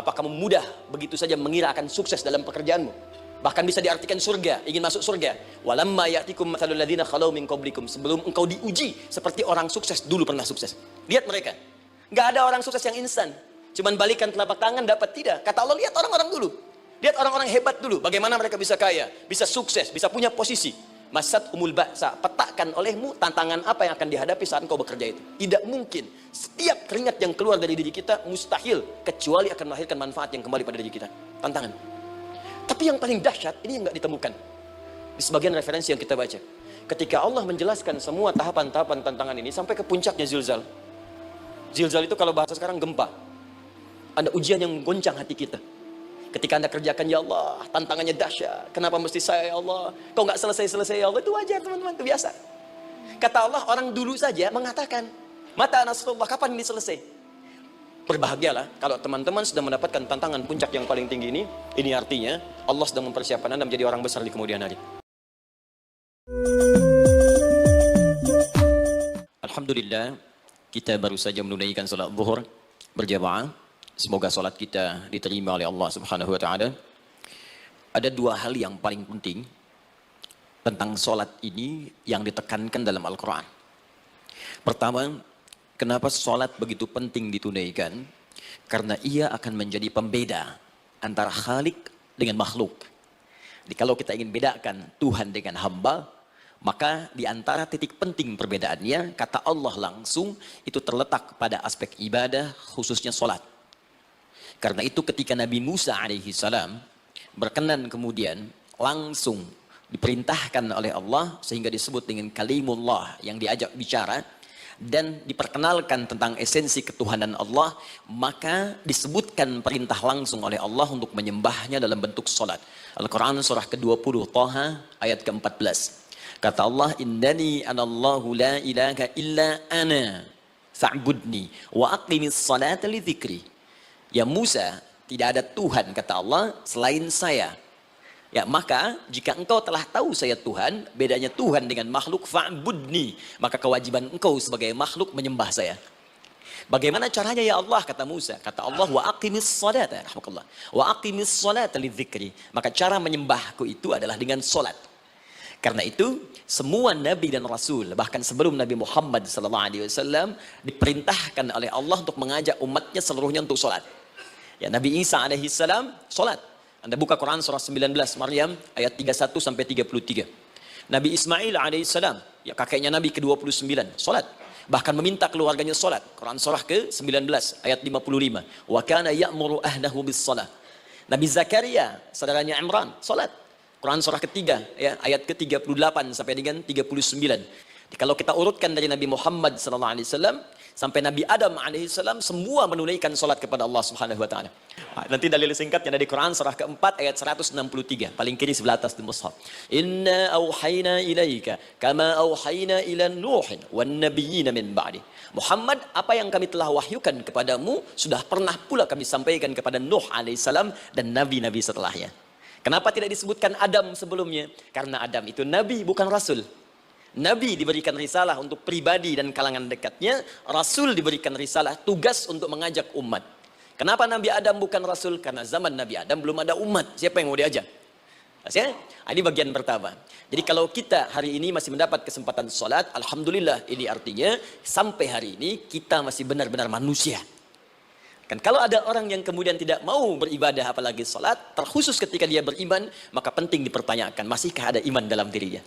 Apa kamu mudah begitu saja mengira akan sukses dalam pekerjaanmu? Bahkan bisa diartikan surga, ingin masuk surga. Walamma ya'tikum mathalul ladzina khalau min qablikum. Sebelum engkau diuji seperti orang sukses dulu pernah sukses. Lihat mereka. Nggak ada orang sukses yang instan. Cuman balikan telapak tangan dapat, tidak. Kata Allah, lihat orang-orang dulu. Lihat orang-orang hebat dulu. Bagaimana mereka bisa kaya, bisa sukses, bisa punya posisi. Masat umul ba'sa, petakan olehmu tantangan apa yang akan dihadapi saat engkau bekerja itu. Tidak mungkin. Setiap keringat yang keluar dari diri kita mustahil kecuali akan melahirkan manfaat yang kembali pada diri kita. Tantangan. Tapi yang paling dahsyat ini yang nggak ditemukan di sebagian referensi yang kita baca. Ketika Allah menjelaskan semua tahapan-tahapan tantangan ini sampai ke puncaknya zilzal. Zilzal itu kalau bahasa sekarang gempa. Ada ujian yang menggoncang hati kita. Ketika Anda kerjakan, ya Allah, tantangannya dahsyat. Kenapa mesti saya, ya Allah? Kau nggak selesai-selesai, ya Allah. Itu wajar, teman-teman, itu biasa. Kata Allah, orang dulu saja mengatakan, mata nasrullah, kapan ini selesai? Berbahagialah kalau teman-teman sudah mendapatkan tantangan puncak yang paling tinggi ini. Ini artinya Allah sedang mempersiapkan Anda menjadi orang besar di kemudian hari. Alhamdulillah, kita baru saja menunaikan salat zuhur berjamaah. Semoga salat kita diterima oleh Allah Subhanahu wa taala. Ada dua hal yang paling penting tentang salat ini yang ditekankan dalam Al-Qur'an. Pertama, kenapa salat begitu penting ditunaikan? Karena ia akan menjadi pembeda antara Khalik dengan makhluk. Jadi kalau kita ingin bedakan Tuhan dengan hamba, maka di antara titik penting perbedaannya, kata Allah langsung, itu terletak pada aspek ibadah, khususnya salat. Karena itu ketika Nabi Musa alaihi salam berkenan kemudian langsung diperintahkan oleh Allah sehingga disebut dengan kalimullah yang diajak bicara dan diperkenalkan tentang esensi ketuhanan Allah, maka disebutkan perintah langsung oleh Allah untuk menyembahnya dalam bentuk salat. Al-Quran surah ke-20 Thaha ayat ke-14. Kata Allah, innani anallahu la ilaha illa ana fa'budni wa aqimis salata li dzikri. Ya Musa, tidak ada Tuhan, kata Allah, selain saya. Ya, maka jika engkau telah tahu saya Tuhan, bedanya Tuhan dengan makhluk, fa'budni, maka kewajiban engkau sebagai makhluk menyembah saya. Bagaimana caranya ya Allah, kata Musa? Kata Allah, wa aqimis salata, rahmatullah. Wa aqimis salata lidzikri. Maka cara menyembahku itu adalah dengan salat. Karena itu semua nabi dan rasul, bahkan sebelum Nabi Muhammad SAW, diperintahkan oleh Allah untuk mengajak umatnya seluruhnya untuk salat. Ya, Nabi Isa alaihissalam salat. Anda buka Quran surah 19 Maryam ayat 31 sampai 33. Nabi Ismail alaihissalam, ya kakeknya Nabi ke-29, salat. Bahkan meminta keluarganya salat. Quran surah ke-19 ayat 55. Wa kana ya'muru ahlahu bis salat. Nabi Zakaria, saudaranya Imran, salat. Quran surah ketiga, ya, ayat ke-38 sampai dengan 39. Kalau kita urutkan dari Nabi Muhammad SAW sampai Nabi Adam alaihissalam, semua menunaikan salat kepada Allah Subhanahu wa taala. Nanti dalil singkatnya dari Quran surah keempat ayat 163, paling kiri sebelah atas di mushaf. Inna auhayna ilaika kama auhayna ila Nuhin wan nabiyyin min ba'di. Muhammad, apa yang kami telah wahyukan kepadamu sudah pernah pula kami sampaikan kepada Nuh alaihissalam dan nabi-nabi setelahnya. Kenapa tidak disebutkan Adam sebelumnya? Karena Adam itu nabi, bukan rasul. Nabi diberikan risalah untuk pribadi dan kalangan dekatnya. Rasul diberikan risalah, tugas untuk mengajak umat. Kenapa Nabi Adam bukan rasul? Karena zaman Nabi Adam belum ada umat. Siapa yang mau diajak? Ini bagian pertama. Jadi kalau kita hari ini masih mendapat kesempatan sholat, alhamdulillah, ini artinya sampai hari ini kita masih benar-benar manusia. Kan kalau ada orang yang kemudian tidak mau beribadah apalagi sholat, terkhusus ketika dia beriman, maka penting dipertanyakan, masihkah ada iman dalam dirinya?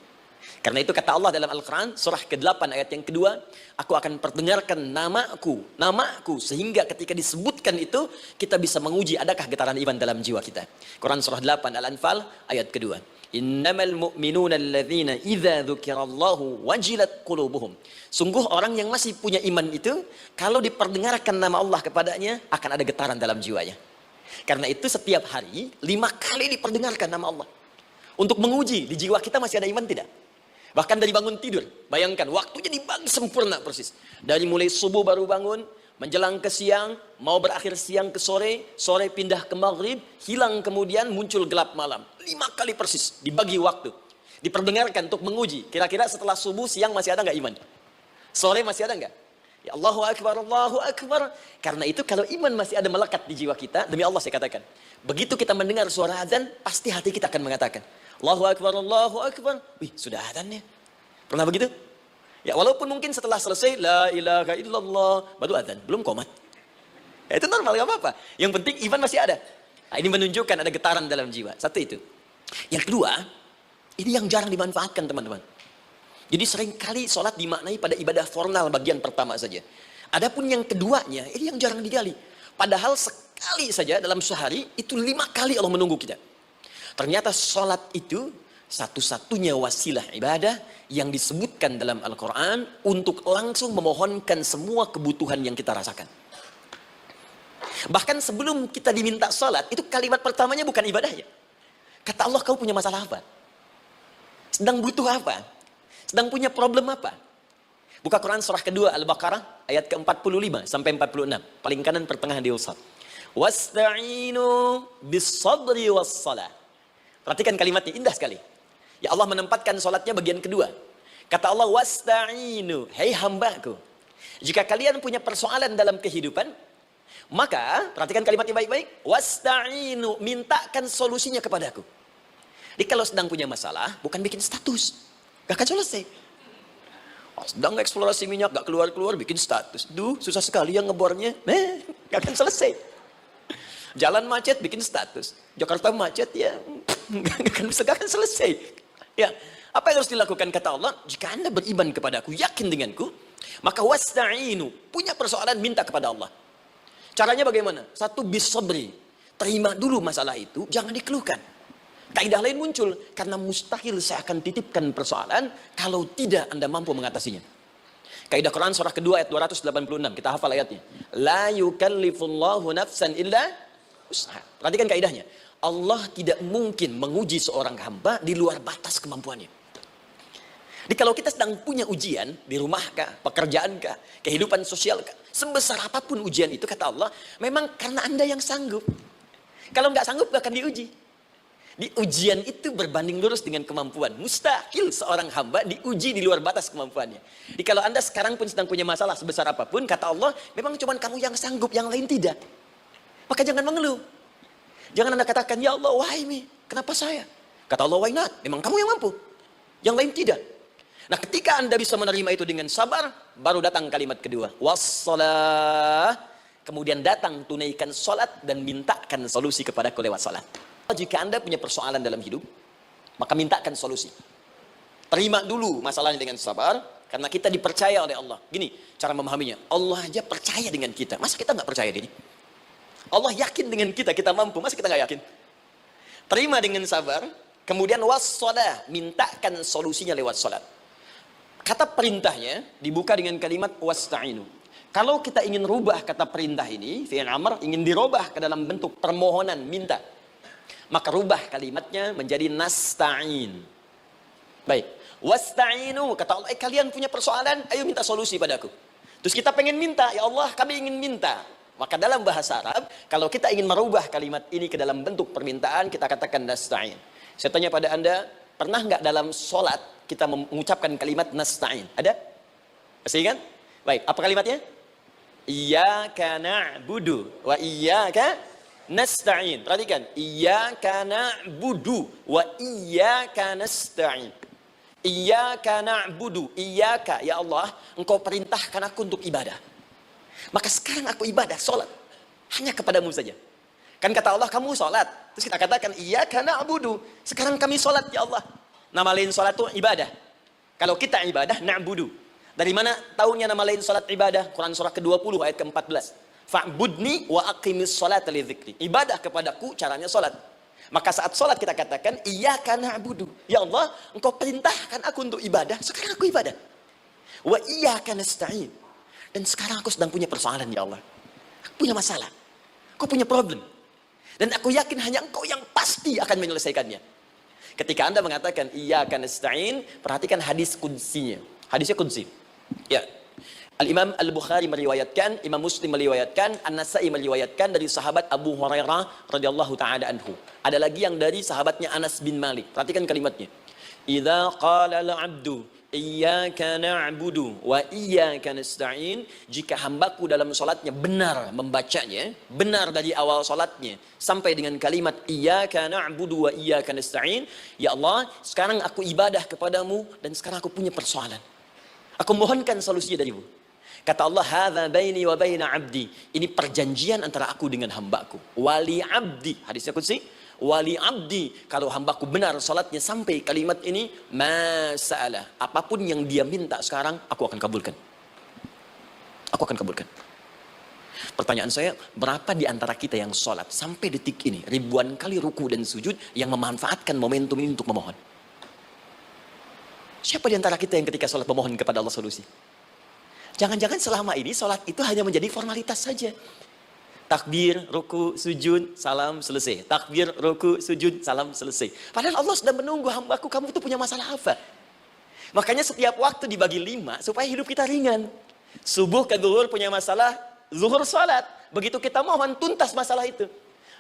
Karena itu kata Allah dalam Al-Quran, surah ke-8 ayat yang kedua, aku akan perdengarkan namaku, sehingga ketika disebutkan itu, kita bisa menguji adakah getaran iman dalam jiwa kita. Quran surah 8 Al-Anfal ayat kedua. Innamal mu'minuna alladzina idza dzukirallahu wajilat qulubuhum. Sungguh orang yang masih punya iman itu, kalau diperdengarkan nama Allah kepadanya, akan ada getaran dalam jiwanya. Karena itu setiap hari 5 kali diperdengarkan nama Allah. Untuk menguji di jiwa kita masih ada iman tidak? Bahkan dari bangun tidur, bayangkan waktunya dibagi sempurna persis. Dari mulai subuh baru bangun, menjelang ke siang, mau berakhir siang ke sore, sore pindah ke maghrib, hilang kemudian muncul gelap malam. 5 kali persis dibagi waktu. Diperdengarkan untuk menguji, kira-kira setelah subuh siang masih ada nggak iman? Sore masih ada nggak? Ya Allahu Akbar, Allahu Akbar. Karena itu kalau iman masih ada melekat di jiwa kita, demi Allah saya katakan, begitu kita mendengar suara azan, pasti hati kita akan mengatakan, Allahu Akbar, Allahu Akbar. Wih, sudah azannya. Pernah begitu? Ya, walaupun mungkin setelah selesai, La ilaha illallah, baru azan, belum qomat. Ya, itu normal, gak apa-apa. Yang penting iman masih ada. Nah, ini menunjukkan ada getaran dalam jiwa. Satu itu. Yang kedua, ini yang jarang dimanfaatkan teman-teman. Jadi seringkali sholat dimaknai pada ibadah formal bagian pertama saja. Adapun yang keduanya, ini yang jarang digali. Padahal sekali saja dalam sehari, itu 5 kali Allah menunggu kita. Ternyata sholat itu satu-satunya wasilah ibadah yang disebutkan dalam Al-Quran untuk langsung memohonkan semua kebutuhan yang kita rasakan. Bahkan sebelum kita diminta sholat, itu kalimat pertamanya bukan ibadahnya. Kata Allah, kau punya masalah apa? Sedang butuh apa? Sedang punya problem apa? Buka Quran surah kedua Al-Baqarah ayat ke-45 sampai 46. Paling kanan pertengahan di usap. Wasta'inu bis-sabri was-salah. Perhatikan kalimatnya, indah sekali. Ya Allah menempatkan salatnya bagian kedua. Kata Allah, wasta'inu, hei hambaku. Jika kalian punya persoalan dalam kehidupan, maka perhatikan kalimatnya baik-baik. Wasta'inu, mintakan solusinya kepadaku. Jadi kalau sedang punya masalah, bukan bikin status. Gak akan selesai. Sedang eksplorasi minyak, gak keluar-keluar, bikin status. Duh, susah sekali yang ngebornya. Gak akan selesai. Jalan macet, bikin status. Jakarta macet, ya gak akan selesai. Ya, apa yang harus dilakukan kata Allah? Jika anda beriman kepadaku, yakin denganku, maka wasta'inu, punya persoalan, minta kepada Allah. Caranya bagaimana? Satu, bisabri. Terima dulu masalah itu, jangan dikeluhkan. Kaidah lain muncul, karena mustahil saya akan titipkan persoalan kalau tidak anda mampu mengatasinya. Kaidah Quran surah kedua ayat 286, kita hafal ayatnya. La yukallifullahu nafsan illa usaha. Perhatikan kaidahnya. Allah tidak mungkin menguji seorang hamba di luar batas kemampuannya. Jadi kalau kita sedang punya ujian, di rumah kah, pekerjaan kah, kehidupan sosial kah, sebesar apapun ujian itu, kata Allah, memang karena anda yang sanggup. Kalau nggak sanggup, nggak akan diuji. Di ujian itu berbanding lurus dengan kemampuan. Mustahil seorang hamba diuji di luar batas kemampuannya. Jadi kalau anda sekarang pun sedang punya masalah sebesar apapun, kata Allah, memang cuma kamu yang sanggup, yang lain tidak. Maka jangan mengeluh. Jangan anda katakan, ya Allah, why me? Kenapa saya? Kata Allah, why not? Memang kamu yang mampu. Yang lain tidak. Nah, ketika anda bisa menerima itu dengan sabar, baru datang kalimat kedua. Wassalah. Kemudian datang tunaikan salat dan mintakan solusi kepadaku lewat salat. Jika anda punya persoalan dalam hidup, maka mintakan solusi. Terima dulu masalahnya dengan sabar, karena kita dipercaya oleh Allah. Gini cara memahaminya, Allah aja percaya dengan kita. Masa kita nggak percaya diri? Allah yakin dengan kita, kita mampu. Masa kita nggak yakin? Terima dengan sabar, kemudian wassalah, mintakan solusinya lewat salat. Kata perintahnya dibuka dengan kalimat wasta'inu. Kalau kita ingin rubah kata perintah ini, fi'il amr, ingin dirubah ke dalam bentuk permohonan, minta, maka rubah kalimatnya menjadi nasta'in. Baik. Wasta'inu, kata Allah, kalian punya persoalan, ayo minta solusi padaku. Terus kita pengen minta, ya Allah, kami ingin minta. Maka dalam bahasa Arab, kalau kita ingin merubah kalimat ini ke dalam bentuk permintaan, kita katakan nasta'in. Saya tanya pada anda, pernah nggak dalam sholat kita mengucapkan kalimat nasta'in? Ada? Masih ingat? Baik, apa kalimatnya? Iyyaka na'budu wa iyyaka nasta'in. Perhatikan, iyyaka na'budu wa iyyaka nasta'in. Iyyaka na'budu, iyyaka, ya Allah, engkau perintahkan aku untuk ibadah. Maka sekarang aku ibadah, sholat, hanya kepadamu saja. Kan kata Allah, kamu sholat. Terus kita katakan, iyyaka na'budu. Sekarang kami sholat, ya Allah. Nama lain sholat itu ibadah. Kalau kita ibadah, na'budu. Dari mana tahunya nama lain sholat ibadah? Quran surah ke-20 ayat ke-14. Fa'budni wa aqimis sholata li dzikri. Ibadah kepadaku caranya salat. Maka saat salat kita katakan iyyaka na'budu. Ya Allah, engkau perintahkan aku untuk ibadah, sekarang aku ibadah. Wa iyyaka nasta'in. Dan sekarang aku sedang punya persoalan, ya Allah. Aku punya masalah. Aku punya problem. Dan aku yakin hanya engkau yang pasti akan menyelesaikannya. Ketika anda mengatakan iyyaka nasta'in, perhatikan hadis kunsinya. Hadisnya kunsi. Ya. Al-Imam Al-Bukhari meriwayatkan, Imam Muslim meriwayatkan, An-Nasai meriwayatkan dari sahabat Abu Hurairah radhiyallahu ta'ala anhu. Ada lagi yang dari sahabatnya Anas bin Malik. Perhatikan kalimatnya. Idza qala al-'abdu Iyyaka na'budu wa iyyaka nasta'in. Jika hambaku dalam salatnya benar membacanya, benar dari awal salatnya sampai dengan kalimat iyyaka na'budu wa iyyaka nasta'in, ya Allah, sekarang aku ibadah kepadamu dan sekarang aku punya persoalan. Aku mohonkan solusinya darimu. Kata Allah, hadza baini wa baina 'abdi. Ini perjanjian antara aku dengan hambaku. Wali 'abdi, hadisnya qudsi. Wali abdi, kalau hambaku benar salatnya sampai kalimat ini, masalah, apapun yang dia minta sekarang, aku akan kabulkan. Aku akan kabulkan. Pertanyaan saya, berapa di antara kita yang salat sampai detik ini, ribuan kali ruku dan sujud, yang memanfaatkan momentum ini untuk memohon? Siapa di antara kita yang ketika salat memohon kepada Allah solusi? Jangan-jangan selama ini salat itu hanya menjadi formalitas saja. Takbir, ruku, sujud, salam, selesai. Takbir, ruku, sujud, salam, selesai. Padahal Allah sudah menunggu hambaku, kamu itu punya masalah apa? Makanya setiap waktu dibagi 5 supaya hidup kita ringan. Subuh ke zuhur punya masalah, zuhur salat. Begitu kita mohon, tuntas masalah itu.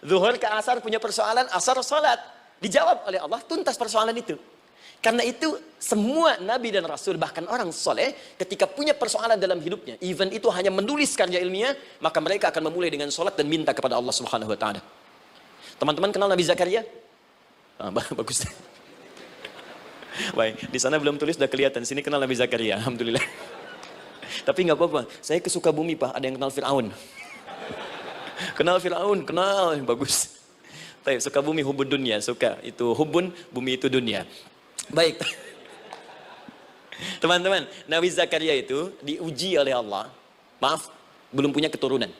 Zuhur ke asar punya persoalan, asar salat. Dijawab oleh Allah, tuntas persoalan itu. Karena itu semua nabi dan rasul, bahkan orang soleh, ketika punya persoalan dalam hidupnya, even itu hanya menulis karya ilmiah, maka mereka akan memulai dengan sholat dan minta kepada Allah Subhanahu Wa Taala. Teman-teman kenal Nabi Zakaria? Bagus. Baik, di sana belum tulis, sudah kelihatan. Sini kenal Nabi Zakaria, alhamdulillah. Tapi nggak apa-apa. Saya ke Sukabumi, Pak. Ada yang kenal Fir'aun? Kenal Fir'aun, kenal, bagus. Baik, Sukabumi hubun dunia, suka itu hubun, bumi itu dunia. Baik, teman-teman, Nabi Zakaria itu diuji oleh Allah. Maaf, belum punya keturunan.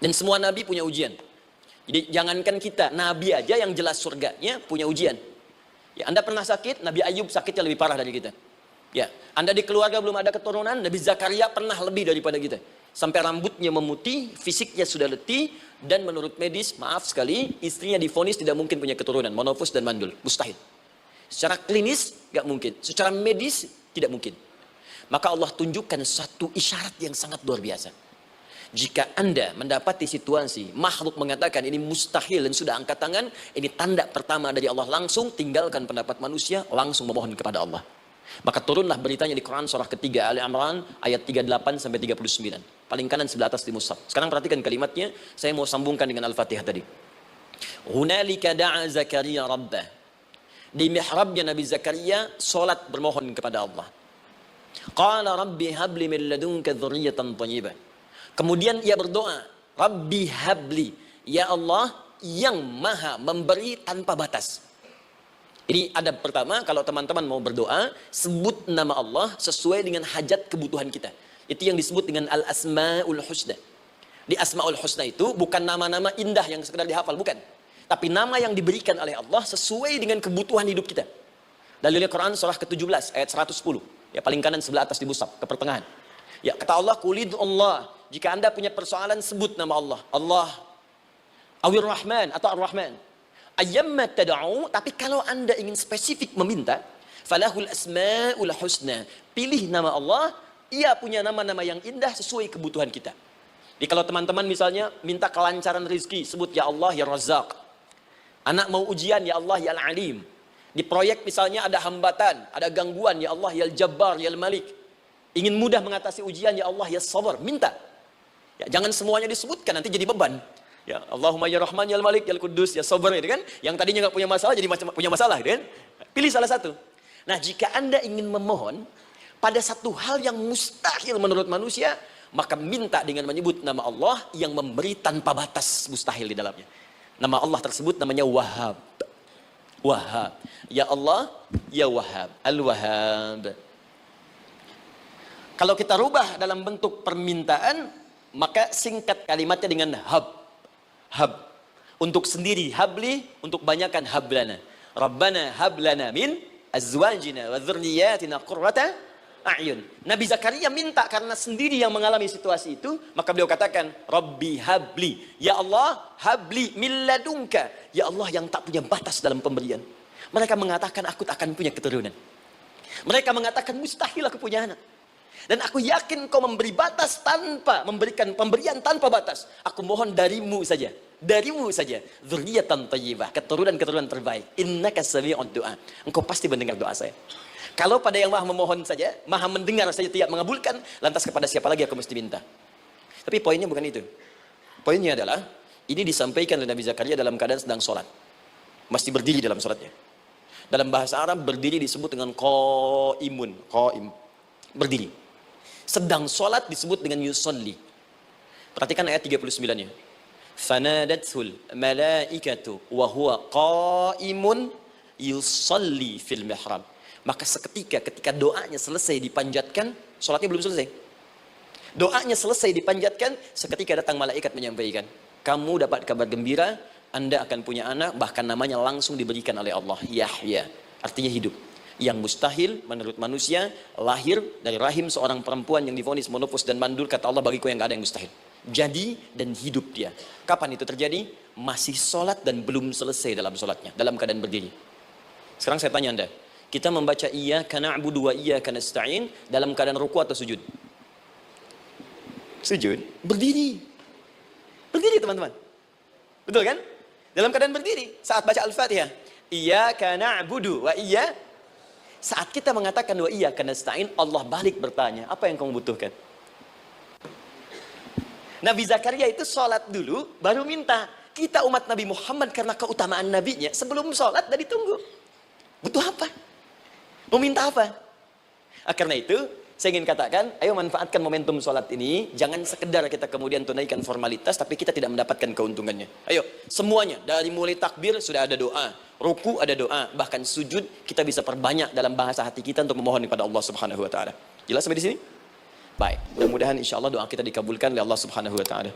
Dan semua nabi punya ujian. Jadi jangankan kita, nabi aja yang jelas surganya punya ujian. Ya, Anda pernah sakit, Nabi Ayub sakitnya lebih parah dari kita. Ya, Anda di keluarga belum ada keturunan, Nabi Zakaria pernah lebih daripada kita. Sampai rambutnya memutih, fisiknya sudah letih, dan menurut medis, maaf sekali, istrinya divonis tidak mungkin punya keturunan, monofus dan mandul, mustahil. Secara klinis gak mungkin, secara medis tidak mungkin. Maka Allah tunjukkan satu isyarat yang sangat luar biasa. Jika Anda mendapati situasi makhluk mengatakan ini mustahil dan sudah angkat tangan, ini tanda pertama dari Allah, langsung tinggalkan pendapat manusia, langsung memohon kepada Allah. Maka turunlah beritanya di Quran surah ketiga Ali Imran ayat 38 sampai 39. Paling kanan sebelah atas di mushaf. Sekarang perhatikan kalimatnya, saya mau sambungkan dengan Al-Fatihah tadi. Hunalika da'a Zakaria rabbah. Di mihrabnya Nabi Zakaria salat bermohon kepada Allah. Qala rabbi habli min ladunka dzurriyyatan thayyibah. Kemudian ia berdoa, Rabbi habli, ya Allah yang maha memberi tanpa batas. Ini adab pertama, kalau teman-teman mau berdoa, sebut nama Allah sesuai dengan hajat kebutuhan kita. Itu yang disebut dengan al-asma'ul husna. Di asma'ul husna itu bukan nama-nama indah yang sekedar dihafal, bukan. Tapi nama yang diberikan oleh Allah sesuai dengan kebutuhan hidup kita. Dalilnya Quran surah ke-17 ayat 110. Ya, paling kanan sebelah atas di mushaf, ke pertengahan. Ya, kata Allah, Qulid Allah. Jika Anda punya persoalan, sebut nama Allah. Allah, Awir Rahman atau Ar-Rahman. Ayyamma tad'u, tapi kalau Anda ingin spesifik meminta, falahul asma'ul husna. Pilih nama Allah, ia punya nama-nama yang indah sesuai kebutuhan kita. Jadi kalau teman-teman misalnya minta kelancaran rezeki, sebut ya Allah ya Razzaq. Anak mau ujian, ya Allah ya Al-Alim. Di proyek misalnya ada hambatan, ada gangguan, ya Allah ya Al-Jabbar, ya Al-Malik. Ingin mudah mengatasi ujian, ya Allah ya Sabar, minta. Ya, jangan semuanya disebutkan, nanti jadi beban. Ya Allahumma ya Rahman, ya Al-Malik, ya Al-Quddus, ya Sabar, gitu kan? Yang tadinya nggak punya masalah, jadi punya masalah, gitu kan? Pilih salah satu. Nah, jika Anda ingin memohon pada satu hal yang mustahil menurut manusia, maka minta dengan menyebut nama Allah yang memberi tanpa batas, mustahil di dalamnya. Nama Allah tersebut namanya Wahhab. Wahhab. Ya Allah, ya Wahhab. Al-Wahhab. Kalau kita rubah dalam bentuk permintaan, maka singkat kalimatnya dengan hab. Hab. Untuk sendiri habli, untuk banyakkan hablana. Rabbana hablana min azwajina wa dzurriyyatina qurrata a'yun. Nabi Zakaria minta karena sendiri yang mengalami situasi itu, maka beliau katakan, Rabbi habli, ya Allah habli min ladunka, ya Allah yang tak punya batas dalam pemberian. Mereka mengatakan aku tak akan punya keturunan. Mereka mengatakan mustahil aku punya anak. Dan aku yakin kau memberi batas tanpa memberikan pemberian tanpa batas. Aku mohon darimu saja. Darimu saja. Dzurriyyatan thayyibah, keturunan-keturunan terbaik. Innaka sami'ud du'a. Engkau pasti mendengar doa saya. Kalau pada yang maha memohon saja, maha mendengar saja tidak mengabulkan, lantas kepada siapa lagi aku mesti minta? Tapi poinnya bukan itu. Poinnya adalah, ini disampaikan oleh Nabi Zakaria dalam keadaan sedang sholat. Mesti berdiri dalam sholatnya. Dalam bahasa Arab, berdiri disebut dengan qaimun. Qaim. Berdiri. Sedang sholat disebut dengan yusolli. Perhatikan ayat 39-nya. Fanadathul malaikatu wa huwa qaimun yusolli fil mihrab. Maka seketika ketika doanya selesai dipanjatkan, sholatnya belum selesai. Doanya selesai dipanjatkan, seketika datang malaikat menyampaikan, kamu dapat kabar gembira, Anda akan punya anak, bahkan namanya langsung diberikan oleh Allah, Yahya. Artinya hidup. Yang mustahil menurut manusia, lahir dari rahim seorang perempuan yang divonis monopos dan mandul, kata Allah, bagiku yang gak ada yang mustahil. Jadi dan hidup dia. Kapan itu terjadi? Masih sholat dan belum selesai dalam sholatnya, dalam keadaan berdiri. Sekarang saya tanya Anda, kita membaca iyyaka na'budu wa iyyaka nasta'in dalam keadaan ruku atau sujud? Sujud. Berdiri. Berdiri teman-teman. Betul kan? Dalam keadaan berdiri. Saat baca Al-Fatihah. Iyyaka na'budu wa iyyaka. Saat kita mengatakan wa iyyaka nasta'in, Allah balik bertanya, apa yang kamu butuhkan? Nabi Zakaria itu sholat dulu, baru minta. Kita umat Nabi Muhammad karena keutamaan nabinya, sebelum sholat dah ditunggu. Butuh apa? Mau minta apa? Karena itu, saya ingin katakan, ayo manfaatkan momentum sholat ini. Jangan sekedar kita kemudian tunaikan formalitas, tapi kita tidak mendapatkan keuntungannya. Ayo, semuanya. Dari mulai takbir sudah ada doa. Ruku ada doa. Bahkan sujud kita bisa perbanyak dalam bahasa hati kita untuk memohon kepada Allah Subhanahu Wa Taala. Jelas sampai di sini? Baik. Mudah-mudahan insya Allah doa kita dikabulkan oleh Allah Subhanahu Wa Taala.